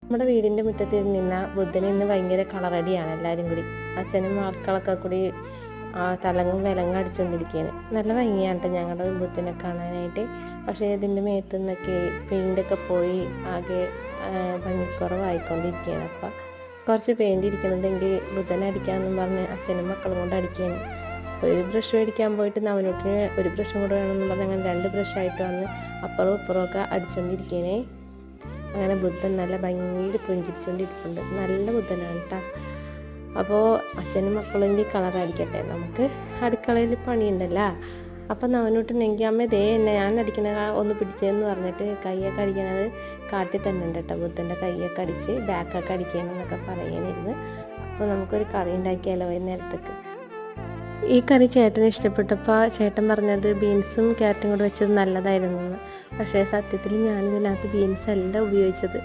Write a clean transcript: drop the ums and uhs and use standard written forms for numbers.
നമ്മുടെ വീടിൻ്റെ മുറ്റത്ത് നിന്ന ബുദ്ധന് ഇന്ന് ഭയങ്കര കളറടിയാണ് എല്ലാവരും കൂടി. അച്ഛനും മക്കളൊക്കെ കൂടി തലങ്ങും വിലങ്ങും അടിച്ചുകൊണ്ടിരിക്കുകയാണ്. നല്ല ഭംഗിയാണ് കേട്ടോ ഞങ്ങളുടെ ബുദ്ധനെ കാണാനായിട്ട്. പക്ഷേ ഇതിൻ്റെ മേത്തു നിന്നൊക്കെ പെയിൻ്റൊക്കെ പോയി ആകെ ഭംഗിക്കുറവായിക്കൊണ്ടിരിക്കുകയാണ്. അപ്പം കുറച്ച് പെയിൻ്റ് ഇരിക്കണതെങ്കിൽ ബുദ്ധനെ അടിക്കാമെന്നും പറഞ്ഞ് അച്ഛനും മക്കളും കൊണ്ട് അടിക്കുകയാണ്. ഒരു ബ്രഷ് മേടിക്കാൻ പോയിട്ട് നവനൂട്ടിന് ഒരു ബ്രഷും കൂടെ വേണമെന്ന് പറഞ്ഞ് അങ്ങനെ 2 ബ്രഷായിട്ട് വന്ന് അപ്പുറവും ഇപ്പുറമൊക്കെ അടിച്ചുകൊണ്ടിരിക്കുകയാണ്. അങ്ങനെ ബുദ്ധൻ നല്ല ഭംഗിയിൽ പുഞ്ചിരിച്ചുകൊണ്ടിരിക്കുന്നുണ്ട്. നല്ല ബുദ്ധനാണ് കേട്ടോ. അപ്പോൾ അച്ഛനും മക്കളും കളർ അടിക്കട്ടെ, നമുക്ക് അടുക്കളയിൽ പണിയുണ്ടല്ലോ. അപ്പം നവനൂട്ടുണ്ടെങ്കിൽ അമ്മ ദേ എന്നെ ഞാൻ അടിക്കണ ഒന്ന് പിടിച്ചതെന്ന് പറഞ്ഞിട്ട് കൈയൊക്കെ അടിക്കണത് കാട്ടി തന്നെ ഉണ്ട് കേട്ടോ. ബുദ്ധൻ്റെ കൈയൊക്കെ അടിച്ച് ബാക്കൊക്കെ അടിക്കണമെന്നൊക്കെ പറയാനിരുന്ന്. അപ്പോൾ നമുക്കൊരു കറി ഉണ്ടാക്കിയാലോ വൈകുന്നേരത്തേക്ക്. ഈ കറി ചേട്ടന് ഇഷ്ടപ്പെട്ടപ്പോൾ ചേട്ടൻ പറഞ്ഞത് ബീൻസും ക്യാരറ്റും കൂടെ വെച്ചത് നല്ലതായിരുന്നു എന്ന്. പക്ഷേ സത്യത്തിൽ ഞാനിതിനകത്ത് ബീൻസ് അല്ല ഉപയോഗിച്ചത്.